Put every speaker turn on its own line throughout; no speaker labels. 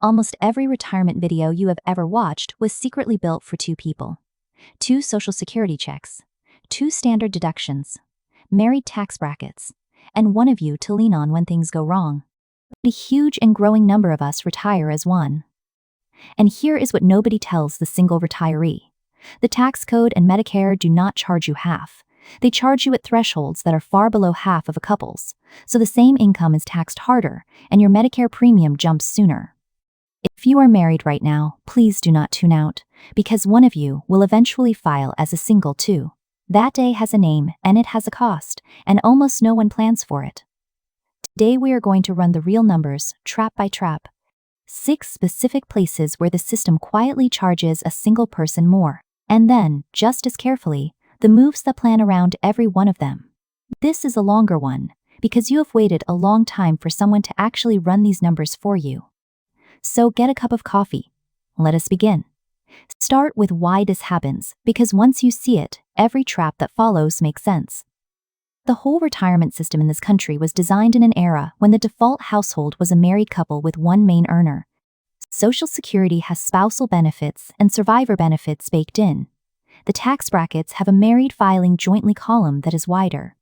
Almost every retirement video you have ever watched was secretly built for two people. Two Social Security checks, two standard deductions, married tax brackets, and one of you to lean on when things go wrong. A huge and growing number of us retire as one. And here is what nobody tells the single retiree. The tax code and Medicare do not charge you half. They charge you at thresholds that are far below half of a couple's, so the same income is taxed harder, and your Medicare premium jumps sooner. If you are married right now, please do not tune out, because one of you will eventually file as a single too. That day has a name, and it has a cost, and almost no one plans for it. Today we are going to run the real numbers, trap by trap. 6 specific places where the system quietly charges a single person more, and then, just as carefully, the moves that plan around every one of them. This is a longer one, because you have waited a long time for someone to actually run these numbers for you. So get a cup of coffee. Let us begin. Start with why this happens, because once you see it, every trap that follows makes sense. The whole retirement system in this country was designed in an era when the default household was a married couple with one main earner. Social Security has spousal benefits and survivor benefits baked in. The tax brackets have a married filing jointly column that is wider.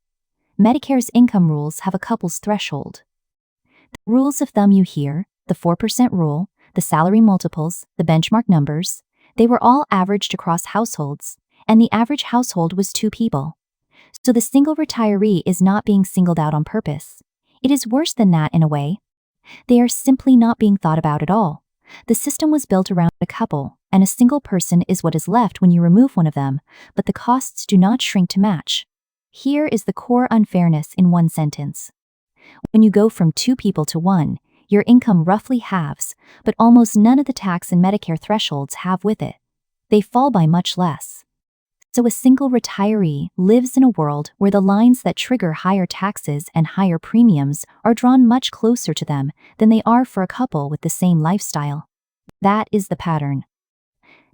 Medicare's income rules have a couple's threshold. The rules of thumb you hear, the 4% rule, the salary multiples, the benchmark numbers, they were all averaged across households, and the average household was 2 people. So the single retiree is not being singled out on purpose. It is worse than that in a way. They are simply not being thought about at all. The system was built around a couple, and a single person is what is left when you remove one of them, but the costs do not shrink to match. Here is the core unfairness in one sentence. When you go from 2 people to 1, your income roughly halves, but almost none of the tax and Medicare thresholds have with it. They fall by much less. So a single retiree lives in a world where the lines that trigger higher taxes and higher premiums are drawn much closer to them than they are for a couple with the same lifestyle. That is the pattern.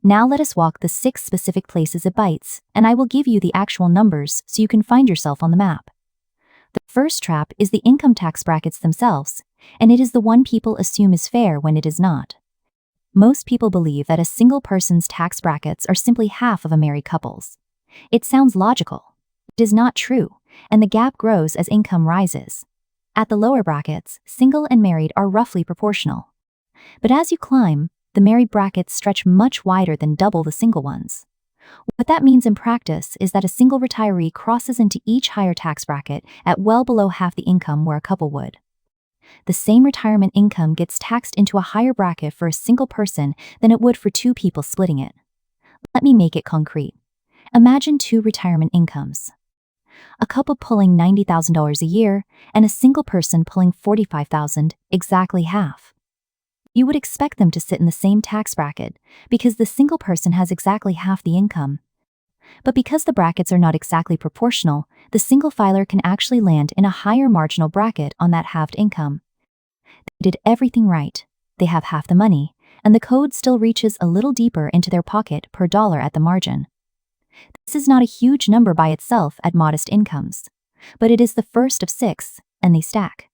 Now let us walk the 6 specific places it bites, and I will give you the actual numbers so you can find yourself on the map. The first trap is the income tax brackets themselves, and it is the one people assume is fair when it is not. Most people believe that a single person's tax brackets are simply half of a married couple's. It sounds logical. It is not true, and the gap grows as income rises. At the lower brackets, single and married are roughly proportional. But as you climb, the married brackets stretch much wider than double the single ones. What that means in practice is that a single retiree crosses into each higher tax bracket at well below half the income where a couple would. The same retirement income gets taxed into a higher bracket for a single person than it would for 2 people splitting it. Let me make it concrete. Imagine 2 retirement incomes. A couple pulling $90,000 a year and a single person pulling $45,000, exactly half. You would expect them to sit in the same tax bracket because the single person has exactly half the income. But because the brackets are not exactly proportional, the single filer can actually land in a higher marginal bracket on that halved income. They did everything right. They have half the money, and the code still reaches a little deeper into their pocket per dollar at the margin. This is not a huge number by itself at modest incomes, but it is the first of 6, and they stack.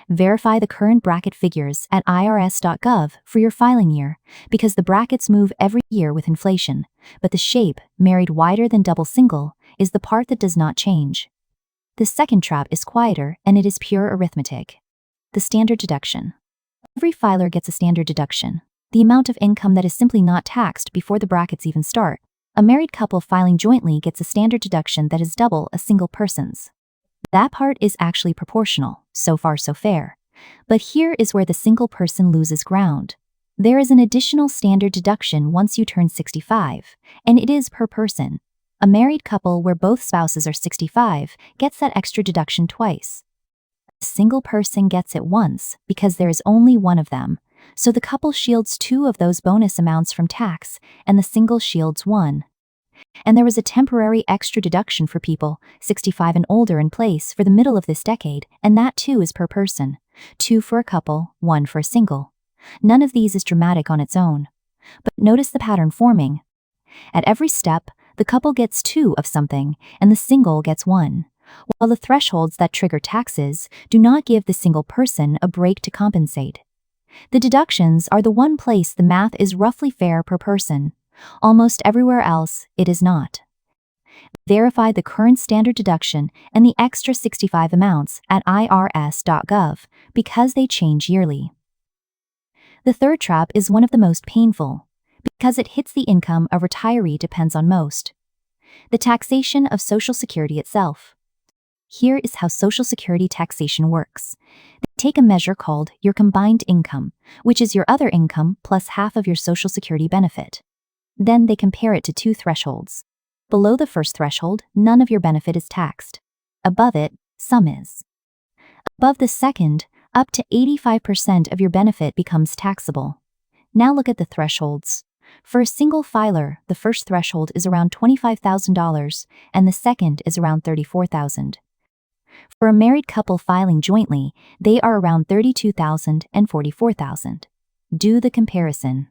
Verify the current bracket figures at irs.gov for your filing year, because the brackets move every year with inflation, but the shape, married wider than double single, is the part that does not change. The second trap is quieter, and it is pure arithmetic. The standard deduction. Every filer gets a standard deduction, the amount of income that is simply not taxed before the brackets even start. A married couple filing jointly gets a standard deduction that is double a single person's. That part is actually proportional, so far so fair. But here is where the single person loses ground. There is an additional standard deduction once you turn 65, and it is per person. A married couple where both spouses are 65 gets that extra deduction twice. A single person gets it once because there is only one of them, so the couple shields 2 of those bonus amounts from tax, and the single shields 1. And there was a temporary extra deduction for people 65 and older in place for the middle of this decade, and that too is per person. 2 for a couple, 1 for a single. None of these is dramatic on its own. But notice the pattern forming. At every step, the couple gets 2 of something, and the single gets 1. While the thresholds that trigger taxes do not give the single person a break to compensate. The deductions are the one place the math is roughly fair per person. Almost everywhere else, it is not. Verify the current standard deduction and the extra 65 amounts at irs.gov because they change yearly. The third trap is one of the most painful because it hits the income a retiree depends on most: the taxation of Social Security itself. Here is how Social Security taxation works. They take a measure called your combined income, which is your other income plus half of your Social Security benefit. Then they compare it to two thresholds. Below the first threshold, none of your benefit is taxed. Above it, some is. Above the second, up to 85% of your benefit becomes taxable. Now look at the thresholds. For a single filer, the first threshold is around $25,000 and the second is around $34,000. For a married couple filing jointly, they are around $32,000 and $44,000. Do the comparison.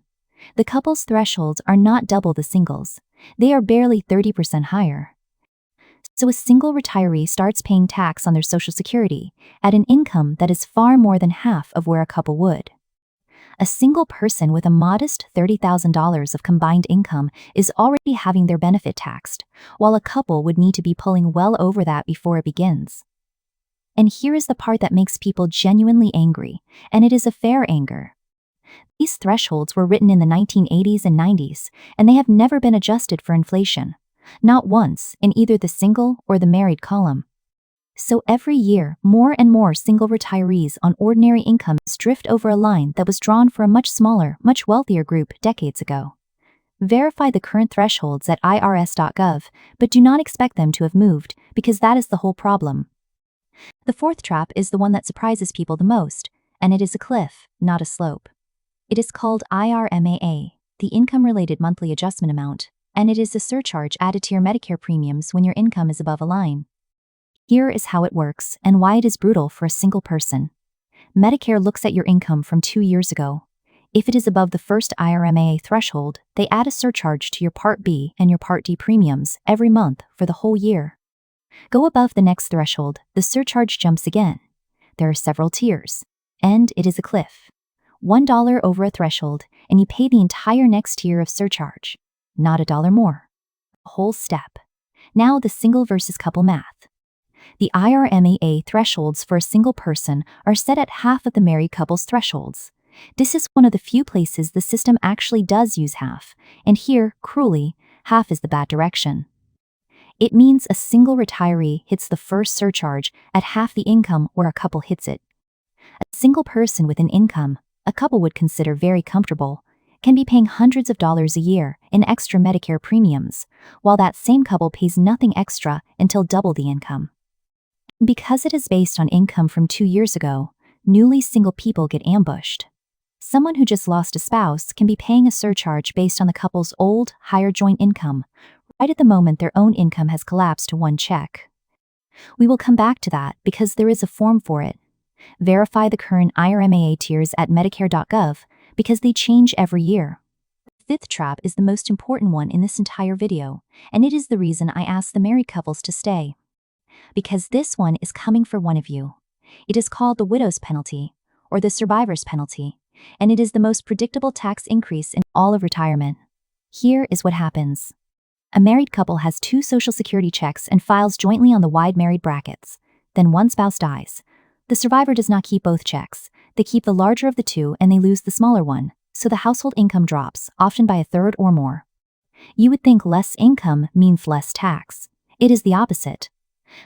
The couple's thresholds are not double the singles. They are barely 30% higher. So a single retiree starts paying tax on their Social Security at an income that is far more than half of where a couple would. A single person with a modest $30,000 of combined income is already having their benefit taxed, while a couple would need to be pulling well over that before it begins. And here is the part that makes people genuinely angry, and it is a fair anger. These thresholds were written in the 1980s and 90s, and they have never been adjusted for inflation, not once in either the single or the married column. So every year, more and more single retirees on ordinary incomes drift over a line that was drawn for a much smaller, much wealthier group decades ago. Verify the current thresholds at irs.gov, but do not expect them to have moved, because that is the whole problem. The fourth trap is the one that surprises people the most, and it is a cliff, not a slope. It is called IRMAA, the Income-Related Monthly Adjustment Amount, and it is a surcharge added to your Medicare premiums when your income is above a line. Here is how it works and why it is brutal for a single person. Medicare looks at your income from 2 years ago. If it is above the first IRMAA threshold, they add a surcharge to your Part B and your Part D premiums every month for the whole year. Go above the next threshold, the surcharge jumps again. There are several tiers, and it is a cliff. $1 over a threshold, and you pay the entire next tier of surcharge. Not $1 more. A whole step. Now the single versus couple math. The IRMAA thresholds for a single person are set at half of the married couple's thresholds. This is one of the few places the system actually does use half, and here, cruelly, half is the bad direction. It means a single retiree hits the first surcharge at half the income where a couple hits it. A single person with an income a couple would consider very comfortable can be paying hundreds of dollars a year in extra Medicare premiums, while that same couple pays nothing extra until double the income. Because it is based on income from 2 years ago, newly single people get ambushed. Someone who just lost a spouse can be paying a surcharge based on the couple's old, higher joint income, right at the moment their own income has collapsed to one check. We will come back to that because there is a form for it. Verify the current IRMAA tiers at medicare.gov because they change every year. The fifth trap is the most important one in this entire video, and it is the reason I asked the married couples to stay. Because this one is coming for one of you. It is called the widow's penalty, or the survivor's penalty, and it is the most predictable tax increase in all of retirement. Here is what happens. A married couple has 2 Social Security checks and files jointly on the wide married brackets. Then one spouse dies. The survivor does not keep both checks. They keep the larger of the 2 and they lose the smaller one, so the household income drops, often by a third or more. You would think less income means less tax. It is the opposite.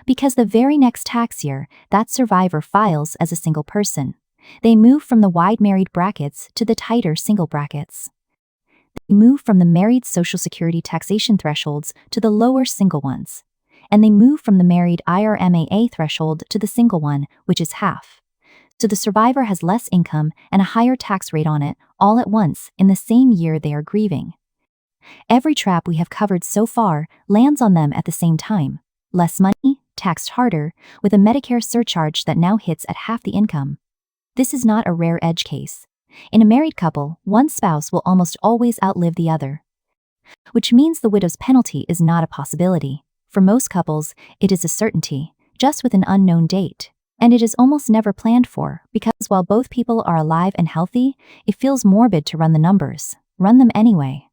Because the very next tax year, that survivor files as a single person. They move from the wide married brackets to the tighter single brackets. They move from the married Social Security taxation thresholds to the lower single ones. And they move from the married IRMAA threshold to the single one, which is half. So the survivor has less income and a higher tax rate on it all at once in the same year they are grieving. Every trap we have covered so far lands on them at the same time. Less money, taxed harder, with a Medicare surcharge that now hits at half the income. This is not a rare edge case. In a married couple, one spouse will almost always outlive the other. Which means the widow's penalty is not a possibility. For most couples, it is a certainty, just with an unknown date. And it is almost never planned for, because while both people are alive and healthy, it feels morbid to run the numbers. Run them anyway.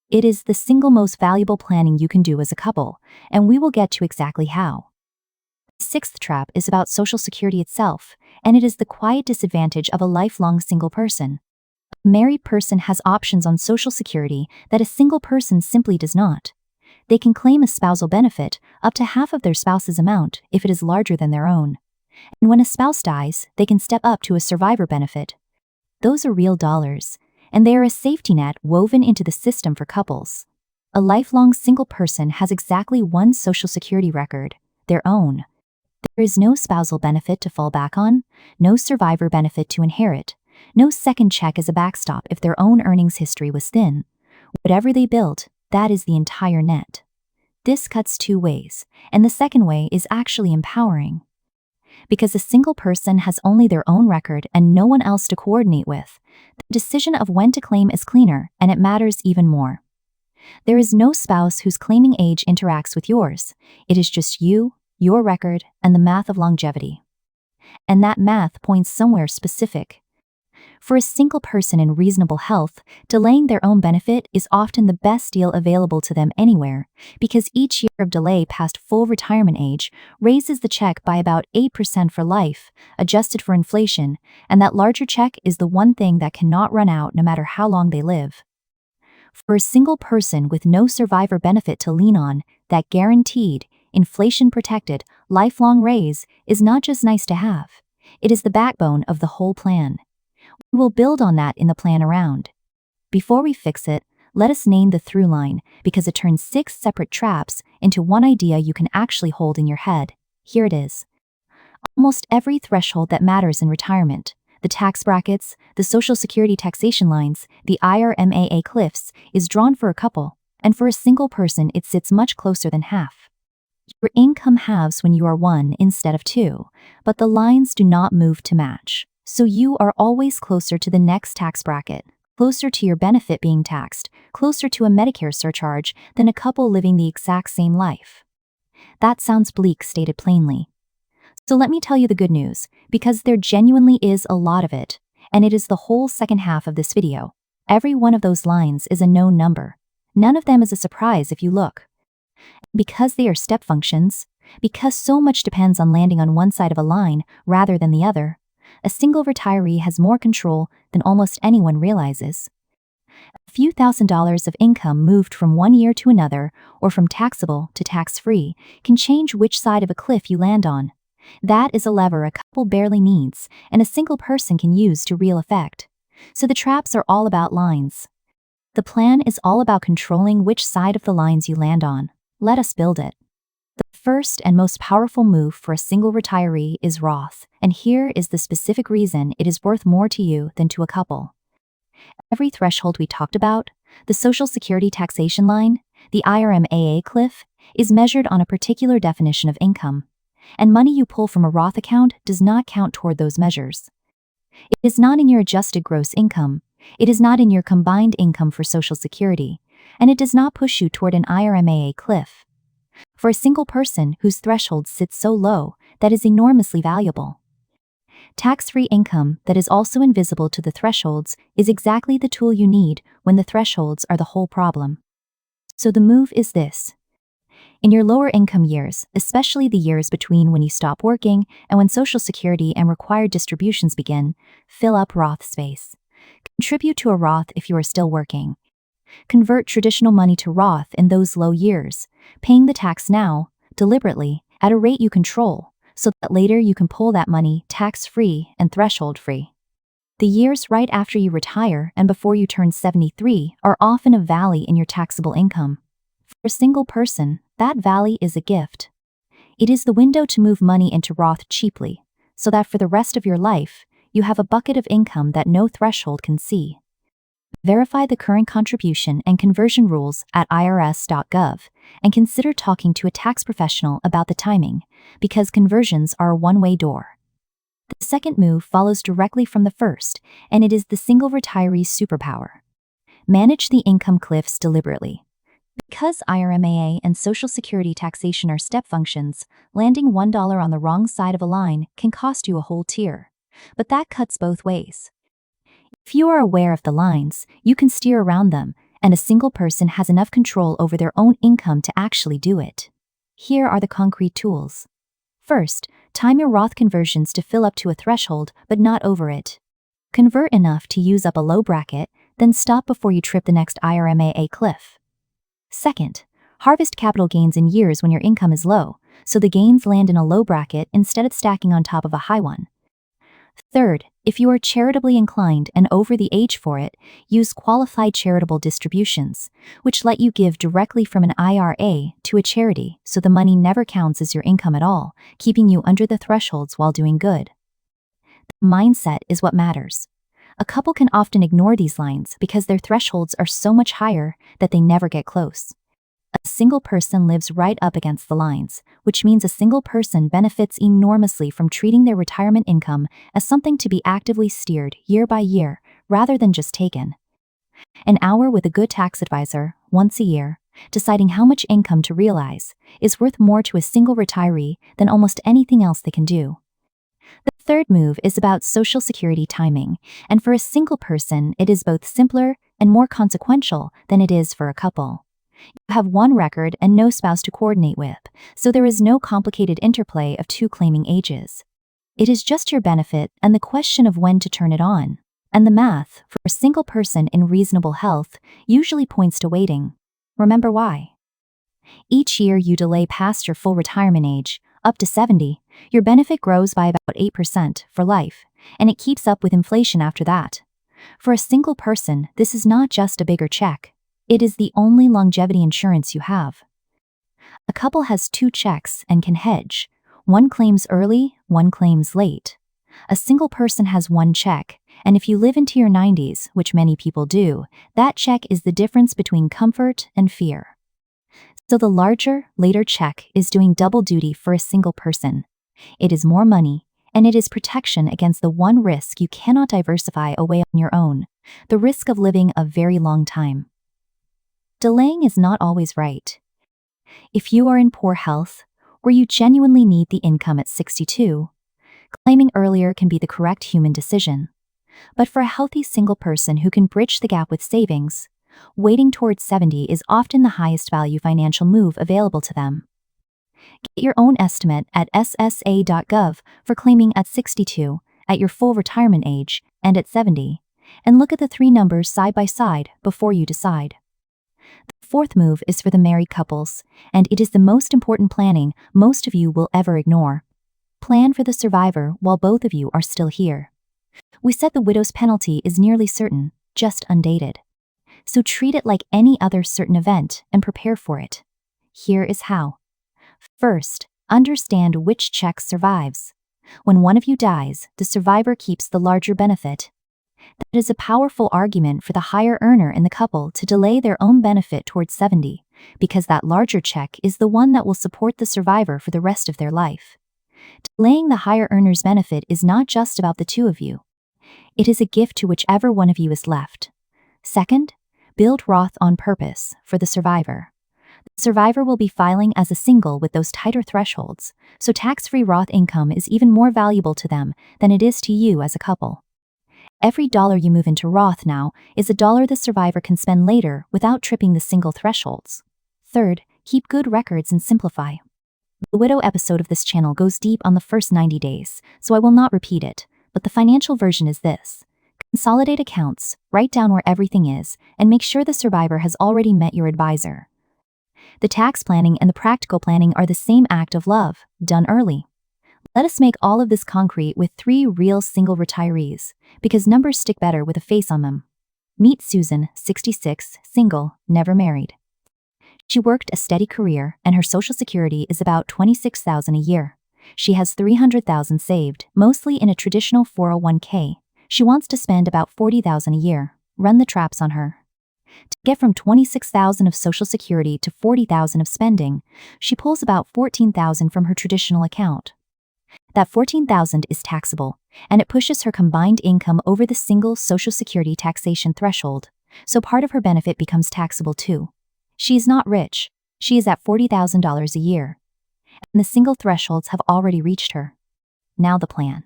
It is the single most valuable planning you can do as a couple, and we will get to exactly how. The sixth trap is about Social Security itself, and it is the quiet disadvantage of a lifelong single person. A married person has options on Social Security that a single person simply does not. They can claim a spousal benefit up to half of their spouse's amount if it is larger than their own. And when a spouse dies, they can step up to a survivor benefit. Those are real dollars, and they are a safety net woven into the system for couples. A lifelong single person has exactly one Social Security record, their own. There is no spousal benefit to fall back on, no survivor benefit to inherit, no second check as a backstop if their own earnings history was thin. Whatever they built, that is the entire net. This cuts two ways, and the second way is actually empowering. Because a single person has only their own record and no one else to coordinate with, the decision of when to claim is cleaner, and it matters even more. There is no spouse whose claiming age interacts with yours. It is just you, your record, and the math of longevity. And that math points somewhere specific. For a single person in reasonable health, delaying their own benefit is often the best deal available to them anywhere, because each year of delay past full retirement age raises the check by about 8% for life, adjusted for inflation, and that larger check is the one thing that cannot run out no matter how long they live. For a single person with no survivor benefit to lean on, that guaranteed, inflation-protected, lifelong raise is not just nice to have. It is the backbone of the whole plan. We will build on that in the plan around. Before we fix it, let us name the through line, because it turns 6 separate traps into one idea you can actually hold in your head. Here it is. Almost every threshold that matters in retirement, the tax brackets, the Social Security taxation lines, the IRMAA cliffs, is drawn for a couple, and for a single person it sits much closer than half. Your income halves when you are 1 instead of 2, but the lines do not move to match. So you are always closer to the next tax bracket, closer to your benefit being taxed, closer to a Medicare surcharge than a couple living the exact same life. That sounds bleak stated plainly. So let me tell you the good news, because there genuinely is a lot of it, and it is the whole second half of this video. Every one of those lines is a known number. None of them is a surprise if you look. Because they are step functions, because so much depends on landing on one side of a line rather than the other, a single retiree has more control than almost anyone realizes. A few $1,000s of income moved from one year to another, or from taxable to tax-free, can change which side of a cliff you land on. That is a lever a couple barely needs, and a single person can use to real effect. So the traps are all about lines. The plan is all about controlling which side of the lines you land on. Let us build it. The first and most powerful move for a single retiree is Roth, and here is the specific reason it is worth more to you than to a couple. Every threshold we talked about, the Social Security taxation line, the IRMAA cliff, is measured on a particular definition of income, and money you pull from a Roth account does not count toward those measures. It is not in your adjusted gross income, it is not in your combined income for Social Security, and it does not push you toward an IRMAA cliff. For a single person whose threshold sits so low, that is enormously valuable. Tax-free income that is also invisible to the thresholds is exactly the tool you need when the thresholds are the whole problem. So the move is this. In your lower income years, especially the years between when you stop working and when Social Security and required distributions begin, fill up Roth space. Contribute to a Roth if you are still working. Convert traditional money to Roth in those low years, paying the tax now, deliberately, at a rate you control, so that later you can pull that money tax-free and threshold-free. The years right after you retire and before you turn 73 are often a valley in your taxable income. For a single person, that valley is a gift. It is the window to move money into Roth cheaply, so that for the rest of your life, you have a bucket of income that no threshold can see. Verify the current contribution and conversion rules at irs.gov and consider talking to a tax professional about the timing, because conversions are a one-way door. The second move follows directly from the first, and it is the single retiree's superpower. Manage the income cliffs deliberately. Because IRMAA and Social Security taxation are step functions, landing $1 on the wrong side of a line can cost you a whole tier. But that cuts both ways. If you are aware of the lines, you can steer around them, and a single person has enough control over their own income to actually do it. Here are the concrete tools. First, time your Roth conversions to fill up to a threshold, but not over it. Convert enough to use up a low bracket, then stop before you trip the next IRMAA cliff. Second, harvest capital gains in years when your income is low, so the gains land in a low bracket instead of stacking on top of a high one. Third, if you are charitably inclined and over the age for it, use qualified charitable distributions, which let you give directly from an IRA to a charity so the money never counts as your income at all, keeping you under the thresholds while doing good. The mindset is what matters. A couple can often ignore these lines because their thresholds are so much higher that they never get close. A single person lives right up against the lines, which means a single person benefits enormously from treating their retirement income as something to be actively steered year by year rather than just taken. An hour with a good tax advisor, once a year, deciding how much income to realize, is worth more to a single retiree than almost anything else they can do. The third move is about Social Security timing, and for a single person, it is both simpler and more consequential than it is for a couple. You have one record and no spouse to coordinate with, so there is no complicated interplay of two claiming ages. It is just your benefit and the question of when to turn it on. And the math, for a single person in reasonable health, usually points to waiting. Remember why? Each year you delay past your full retirement age, up to 70, your benefit grows by about 8% for life, and it keeps up with inflation after that. For a single person, this is not just a bigger check. It is the only longevity insurance you have. A couple has two checks and can hedge. One claims early, one claims late. A single person has one check, and if you live into your 90s, which many people do, that check is the difference between comfort and fear. So the larger, later check is doing double duty for a single person. It is more money, and it is protection against the one risk you cannot diversify away on your own, the risk of living a very long time. Delaying is not always right. If you are in poor health, or you genuinely need the income at 62, claiming earlier can be the correct human decision. But for a healthy single person who can bridge the gap with savings, waiting towards 70 is often the highest value financial move available to them. Get your own estimate at ssa.gov for claiming at 62, at your full retirement age, and at 70, and look at the three numbers side by side before you decide. The fourth move is for the married couples, and it is the most important planning most of you will ever ignore. Plan for the survivor while both of you are still here. We said the widow's penalty is nearly certain, just undated. So treat it like any other certain event and prepare for it. Here is how. First, understand which check survives. When one of you dies, the survivor keeps the larger benefit. That is a powerful argument for the higher earner in the couple to delay their own benefit towards 70, because that larger check is the one that will support the survivor for the rest of their life. Delaying the higher earner's benefit is not just about the two of you. It is a gift to whichever one of you is left. Second, build Roth on purpose for the survivor. The survivor will be filing as a single with those tighter thresholds, so tax-free Roth income is even more valuable to them than it is to you as a couple. Every dollar you move into Roth now is a dollar the survivor can spend later without tripping the single thresholds. Third, keep good records and simplify. The widow episode of this channel goes deep on the first 90 days, so I will not repeat it, but the financial version is this. Consolidate accounts, write down where everything is, and make sure the survivor has already met your advisor. The tax planning and the practical planning are the same act of love, done early. Let us make all of this concrete with 3 real single retirees, because numbers stick better with a face on them. Meet Susan, 66, single, never married. She worked a steady career, and her Social Security is about $26,000 a year. She has $300,000 saved, mostly in a traditional 401k. She wants to spend about $40,000 a year. Run the traps on her. To get from $26,000 of Social Security to $40,000 of spending, she pulls about $14,000 from her traditional account. That $14,000 is taxable, and it pushes her combined income over the single Social Security taxation threshold, so part of her benefit becomes taxable too. She is not rich. She is at $40,000 a year. And the single thresholds have already reached her. Now the plan.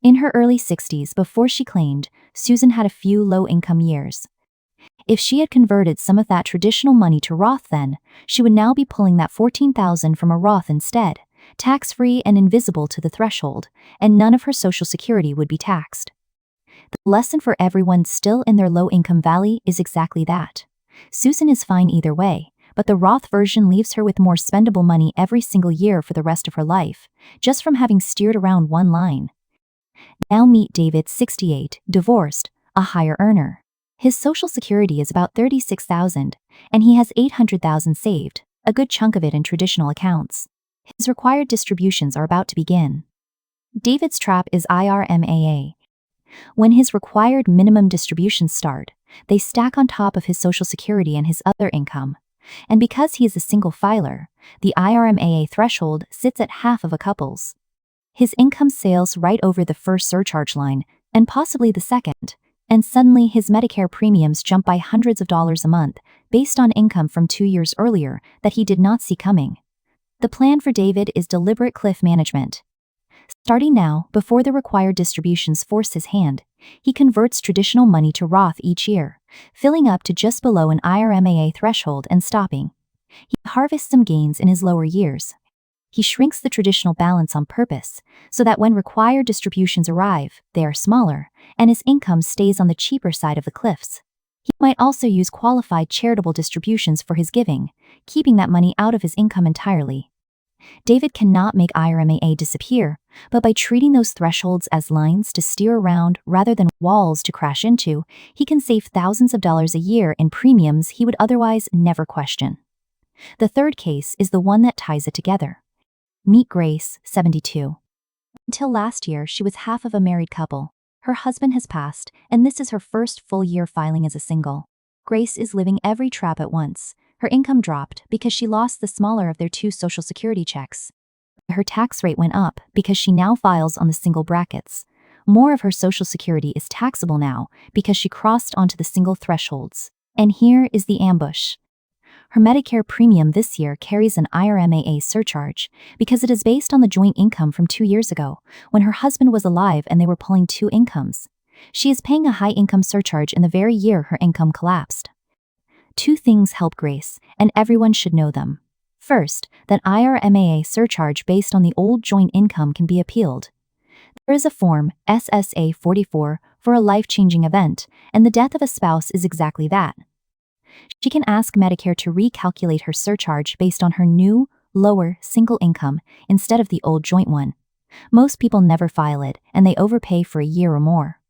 In her early 60s, before she claimed, Susan had a few low-income years. If she had converted some of that traditional money to Roth then, she would now be pulling that $14,000 from a Roth instead, tax-free and invisible to the threshold, and none of her Social Security would be taxed. The lesson for everyone still in their low-income valley is exactly that. Susan is fine either way, but the Roth version leaves her with more spendable money every single year for the rest of her life, just from having steered around one line. Now meet David, 68, divorced, a higher earner. His Social Security is about $36,000, and he has $800,000 saved, a good chunk of it in traditional accounts. His required distributions are about to begin. David's trap is IRMAA. When his required minimum distributions start, they stack on top of his Social Security and his other income. And because he is a single filer, the IRMAA threshold sits at half of a couple's. His income sails right over the first surcharge line, and possibly the second, and suddenly his Medicare premiums jump by hundreds of dollars a month, based on income from 2 years earlier that he did not see coming. The plan for David is deliberate cliff management. Starting now, before the required distributions force his hand, he converts traditional money to Roth each year, filling up to just below an IRMAA threshold and stopping. He harvests some gains in his lower years. He shrinks the traditional balance on purpose, so that when required distributions arrive, they are smaller, and his income stays on the cheaper side of the cliffs. He might also use qualified charitable distributions for his giving, keeping that money out of his income entirely. David cannot make IRMAA disappear, but by treating those thresholds as lines to steer around rather than walls to crash into, he can save thousands of dollars a year in premiums he would otherwise never question. The third case is the one that ties it together. Meet Grace, 72. Until last year, she was half of a married couple. Her husband has passed, and this is her first full year filing as a single. Grace is living every trap at once. Her income dropped because she lost the smaller of their 2 Social Security checks. Her tax rate went up because she now files on the single brackets. More of her Social Security is taxable now because she crossed onto the single thresholds. And here is the ambush. Her Medicare premium this year carries an IRMAA surcharge because it is based on the joint income from 2 years ago, when her husband was alive and they were pulling 2 incomes. She is paying a high income surcharge in the very year her income collapsed. 2 things help Grace, and everyone should know them. First, that IRMAA surcharge based on the old joint income can be appealed. There is a form, SSA 44, for a life-changing event, and the death of a spouse is exactly that. She can ask Medicare to recalculate her surcharge based on her new, lower, single income instead of the old joint one. Most people never file it, and they overpay for a year or more.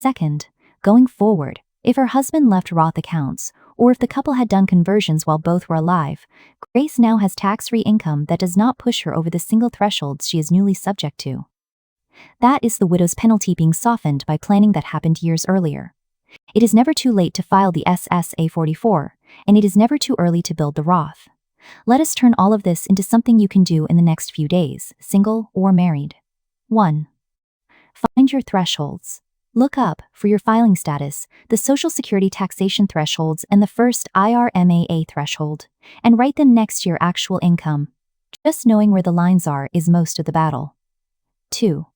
Second, going forward, if her husband left Roth accounts, or if the couple had done conversions while both were alive, Grace now has tax-free income that does not push her over the single thresholds she is newly subject to. That is the widow's penalty being softened by planning that happened years earlier. It is never too late to file the SSA 44, and it is never too early to build the Roth. Let us turn all of this into something you can do in the next few days, single or married. 1. Find your thresholds. Look up, for your filing status, the Social Security taxation thresholds and the first IRMAA threshold, and write them next to your actual income. Just knowing where the lines are is most of the battle. 2.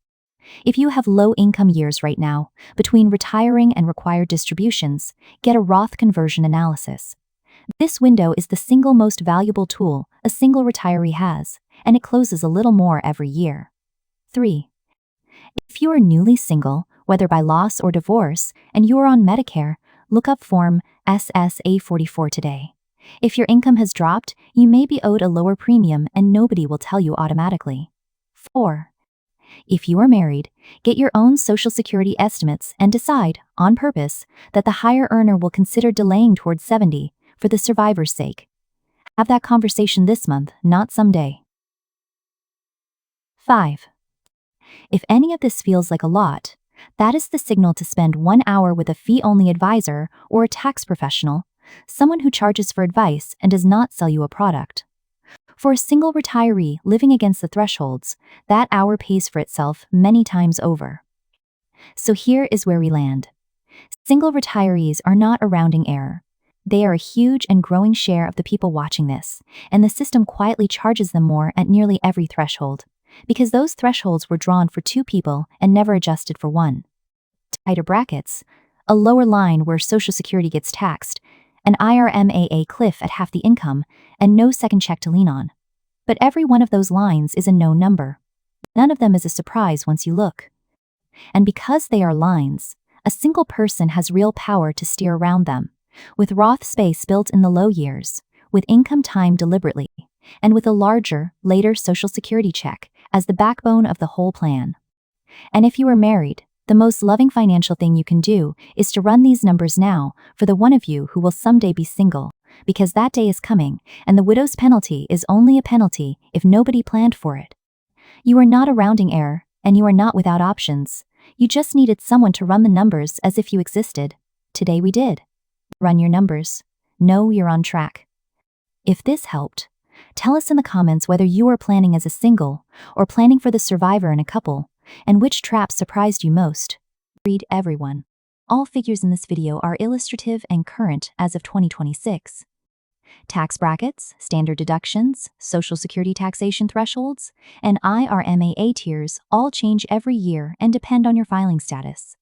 If you have low income years right now, between retiring and required distributions, get a Roth conversion analysis. This window is the single most valuable tool a single retiree has, and it closes a little more every year. 3. If you are newly single, whether by loss or divorce, and you are on Medicare, look up Form SSA 44 today. If your income has dropped, you may be owed a lower premium and nobody will tell you automatically. 4. If you are married, get your own Social Security estimates and decide, on purpose, that the higher earner will consider delaying towards 70 for the survivor's sake. Have that conversation this month, not someday. 5. If any of this feels like a lot, that is the signal to spend 1 hour with a fee-only advisor or a tax professional, someone who charges for advice and does not sell you a product. For a single retiree living against the thresholds, that hour pays for itself many times over. So here is where we land. Single retirees are not a rounding error. They are a huge and growing share of the people watching this, and the system quietly charges them more at nearly every threshold, because those thresholds were drawn for 2 people and never adjusted for 1. Tighter brackets, a lower line where Social Security gets taxed, an IRMAA cliff at half the income, and no second check to lean on. But every one of those lines is a known number. None of them is a surprise once you look. And because they are lines, a single person has real power to steer around them, with Roth space built in the low years, with income timed deliberately, and with a larger, later Social Security check as the backbone of the whole plan. And if you are married, the most loving financial thing you can do is to run these numbers now for the one of you who will someday be single, because that day is coming, and the widow's penalty is only a penalty if nobody planned for it. You are not a rounding error, and you are not without options. You just needed someone to run the numbers as if you existed. Today we did. Run your numbers. Know you're on track. If this helped, tell us in the comments whether you are planning as a single or planning for the survivor in a couple, and which trap surprised you most. Read everyone. All figures in this video are illustrative and current as of 2026. Tax brackets, standard deductions, Social Security taxation thresholds, and IRMAA tiers all change every year and depend on your filing status.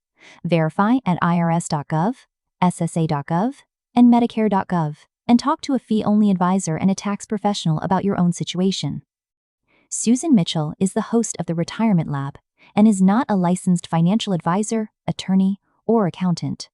Verify at irs.gov, ssa.gov, and medicare.gov, and talk to a fee-only advisor and a tax professional about your own situation. Susan Mitchell is the host of the Retirement Lab and is not a licensed financial advisor, attorney, or accountant.